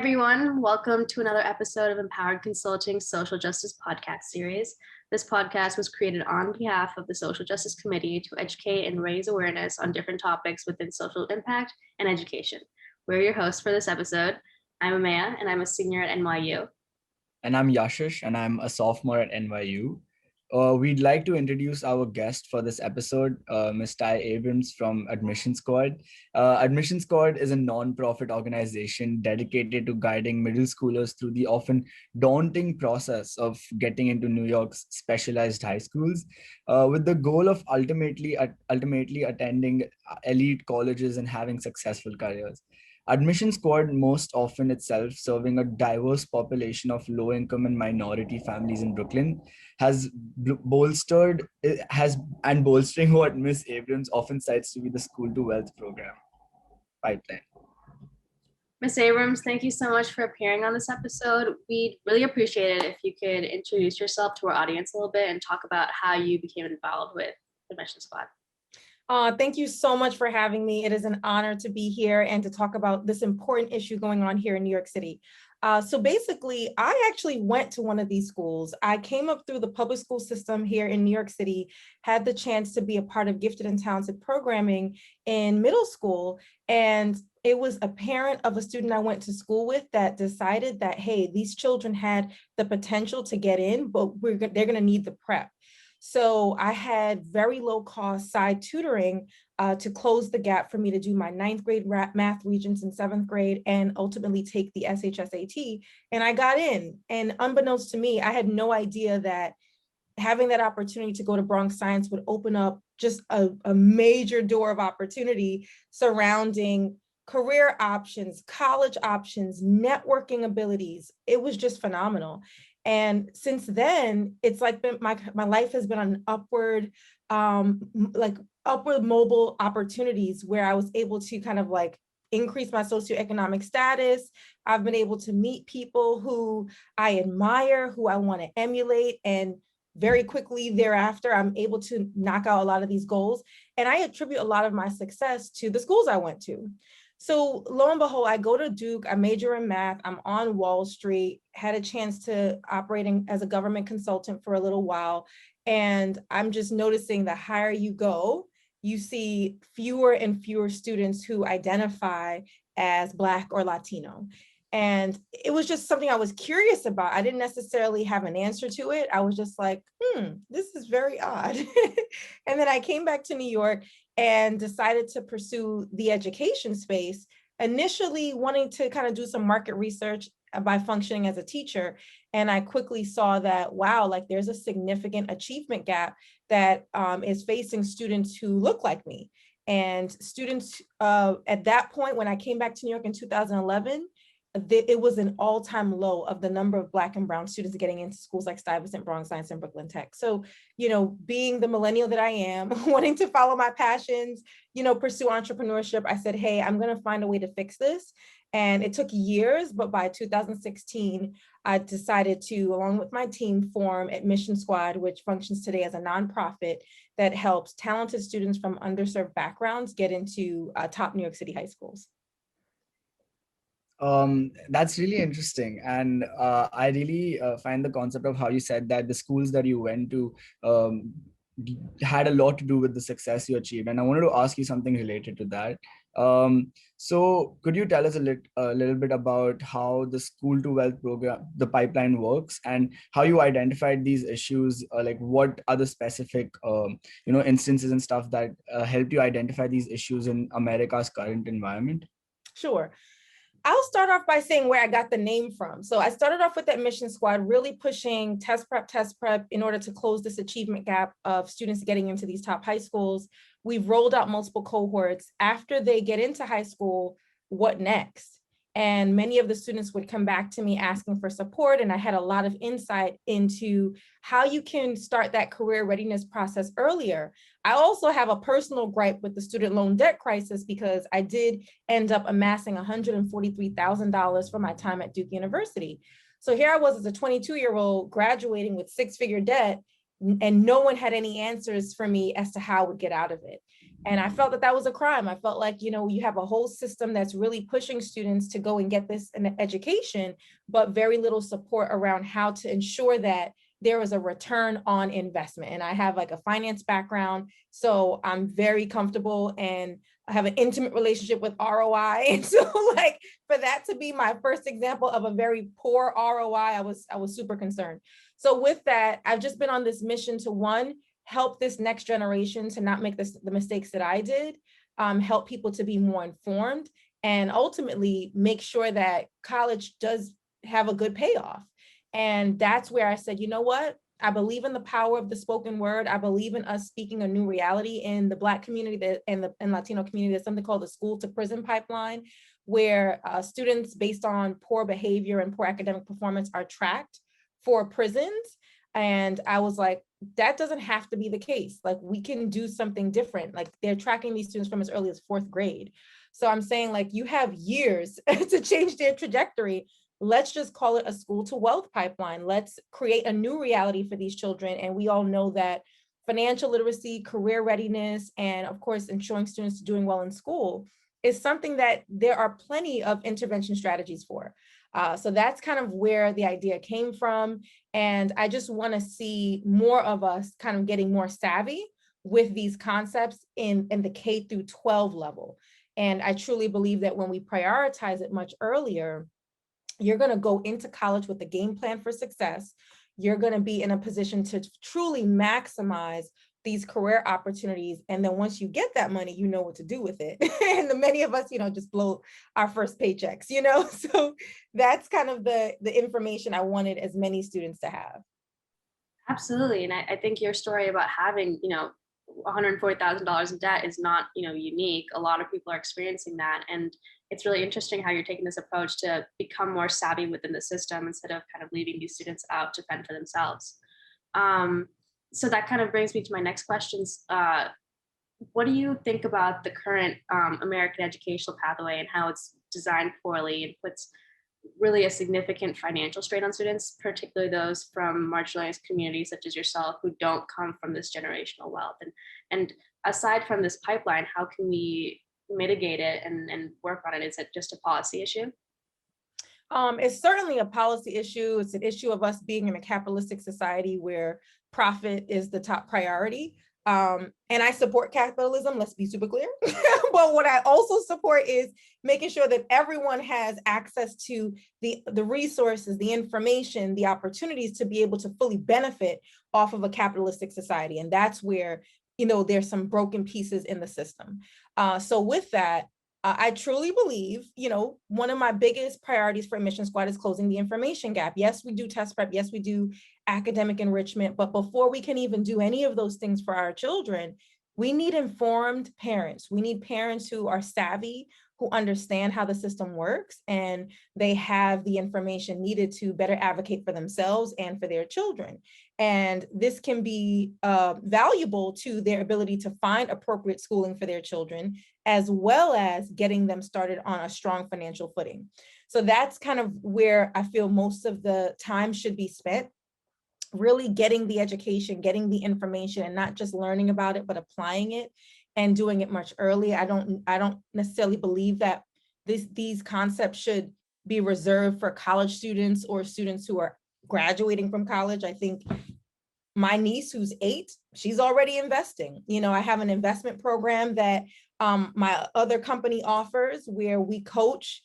everyone. Welcome to another episode of Empowered Consulting Social Justice Podcast Series. This podcast was created on behalf of the Social Justice Committee to educate and raise awareness on different topics within social impact and education. We're your hosts for this episode. I'm Amaya, and I'm a senior at NYU. And I'm Yashish, and I'm a sophomore at NYU. We'd like to introduce our guest for this episode, Ms. Tai Abrams from AdmissionSquad. AdmissionSquad is a non-profit organization dedicated to guiding middle schoolers through the often daunting process of getting into New York's specialized high schools, with the goal of ultimately attending elite colleges and having successful careers. AdmissionSquad most often itself serving a diverse population of low-income and minority families in Brooklyn bolstering what Ms. Abrams often cites to be the school to wealth program pipeline. Ms. Abrams, thank you so much for appearing on this episode. We'd really appreciate it if you could introduce yourself to our audience a little bit and talk about how you became involved with AdmissionSquad. Thank you so much for having me. It is an honor to be here and to talk about this important issue going on here in New York City. So basically, I actually went to one of these schools. I came up through the public school system here in New York City, had the chance to be a part of gifted and talented programming in middle school. And it was a parent of a student I went to school with that decided that, hey, these children had the potential to get in, but they're going to need the prep. So I had very low cost side tutoring to close the gap for me to do my 9th grade math regents in 7th grade and ultimately take the SHSAT. And I got in. And unbeknownst to me, I had no idea that having that opportunity to go to Bronx Science would open up just a major door of opportunity surrounding career options, college options, networking abilities. It was just phenomenal. And since then, it's like my life has been on upward mobile opportunities where I was able to kind of like increase my socioeconomic status. I've been able to meet people who I admire, who I want to emulate, and very quickly thereafter, I'm able to knock out a lot of these goals. And I attribute a lot of my success to the schools I went to. So lo and behold, I go to Duke, I major in math, I'm on Wall Street, had a chance to operating as a government consultant for a little while. And I'm just noticing the higher you go, you see fewer and fewer students who identify as Black or Latino. And it was just something I was curious about. I didn't necessarily have an answer to it. I was just like, this is very odd. And then I came back to New York and decided to pursue the education space, initially wanting to kind of do some market research by functioning as a teacher. And I quickly saw that, wow, like there's a significant achievement gap that is facing students who look like me. And students at that point, when I came back to New York in 2011, it was an all-time low of the number of Black and brown students getting into schools like Stuyvesant, Bronx Science, and Brooklyn Tech. So, being the millennial that I am, wanting to follow my passions, pursue entrepreneurship, I said, hey, I'm going to find a way to fix this. And it took years, but by 2016, I decided to, along with my team, form AdmissionSquad, which functions today as a nonprofit that helps talented students from underserved backgrounds get into top New York City high schools. That's really interesting. And I really find the concept of how you said that the schools that you went to had a lot to do with the success you achieved. And I wanted to ask you something related to that. So could you tell us a little bit about how the School to Wealth program, the pipeline works, and how you identified these issues? Like what are the specific, instances and stuff that helped you identify these issues in America's current environment? Sure. I'll start off by saying where I got the name from. So I started off with AdmissionSquad, really pushing test prep in order to close this achievement gap of students getting into these top high schools. We've rolled out multiple cohorts. After they get into high school, what next? And many of the students would come back to me asking for support. And I had a lot of insight into how you can start that career readiness process earlier. I also have a personal gripe with the student loan debt crisis because I did end up amassing $143,000 for my time at Duke University. So here I was as a 22-year-old graduating with 6-figure debt, and no one had any answers for me as to how I would get out of it. And I felt that that was a crime. I felt like, you have a whole system that's really pushing students to go and get this in education, but very little support around how to ensure that there is a return on investment. And I have like a finance background, so I'm very comfortable and I have an intimate relationship with ROI. And so like for that to be my first example of a very poor ROI, I was super concerned. So with that, I've just been on this mission to, one, help this next generation to not make the mistakes that I did, help people to be more informed, and ultimately make sure that college does have a good payoff. And that's where I said, you know what? I believe in the power of the spoken word. I believe in us speaking a new reality in the Black community and Latino community. There's something called the school to prison pipeline, where students based on poor behavior and poor academic performance are tracked for prisons. And I was like, that doesn't have to be the case. Like, we can do something different. Like, they're tracking these students from as early as 4th grade. So I'm saying, like, you have years to change their trajectory. Let's just call it a school to wealth pipeline. Let's create a new reality for these children. And we all know that financial literacy, career readiness, and of course, ensuring students doing well in school is something that there are plenty of intervention strategies for. So that's kind of where the idea came from. And I just want to see more of us kind of getting more savvy with these concepts in the K through 12 level. And I truly believe that when we prioritize it much earlier, you're going to go into college with a game plan for success. You're going to be in a position to truly maximize these career opportunities. And then once you get that money, you know what to do with it. And many of us, just blow our first paychecks, So that's kind of the information I wanted as many students to have. Absolutely. And I think your story about having, $140,000 in debt is not, unique. A lot of people are experiencing that. And it's really interesting how you're taking this approach to become more savvy within the system instead of kind of leaving these students out to fend for themselves. So that kind of brings me to my next questions. What do you think about the current American educational pathway and how it's designed poorly and puts really a significant financial strain on students, particularly those from marginalized communities such as yourself who don't come from this generational wealth? And aside from this pipeline, how can we mitigate it and work on it? Is it just a policy issue? It's certainly a policy issue. It's an issue of us being in a capitalistic society where profit is the top priority. And I support capitalism, let's be super clear. But what I also support is making sure that everyone has access to the resources, the information, the opportunities to be able to fully benefit off of a capitalistic society. And that's where, there's some broken pieces in the system. So with that, I truly believe, one of my biggest priorities for AdmissionSquad is closing the information gap. Yes, we do test prep. Yes, we do academic enrichment. But before we can even do any of those things for our children, we need informed parents. We need parents who are savvy, who understand how the system works, and they have the information needed to better advocate for themselves and for their children. And this can be valuable to their ability to find appropriate schooling for their children, as well as getting them started on a strong financial footing. So that's kind of where I feel most of the time should be spent, really getting the education, getting the information, and not just learning about it, but applying it and doing it much earlier. I don't necessarily believe that these concepts should be reserved for college students or students who are graduating from college. I think my niece, who's 8, she's already investing. I have an investment program that my other company offers where we coach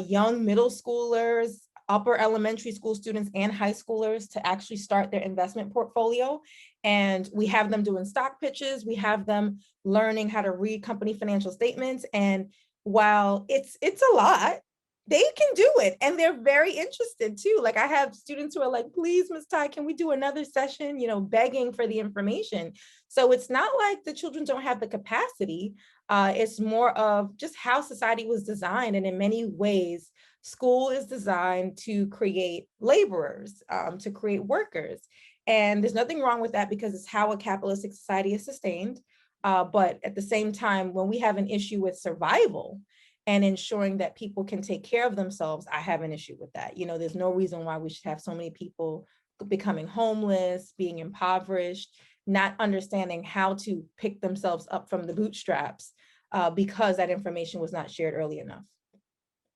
young middle schoolers, upper elementary school students, and high schoolers to actually start their investment portfolio. And we have them doing stock pitches. We have them learning how to read company financial statements. And while it's a lot, they can do it. And they're very interested too. Like, I have students who are like, please, Ms. Tai, can we do another session, begging for the information. So it's not like the children don't have the capacity. It's more of just how society was designed. And in many ways, school is designed to create laborers, to create workers. And there's nothing wrong with that because it's how a capitalistic society is sustained. But at the same time, when we have an issue with survival and ensuring that people can take care of themselves, I have an issue with that. There's no reason why we should have so many people becoming homeless, being impoverished, not understanding how to pick themselves up from the bootstraps because that information was not shared early enough.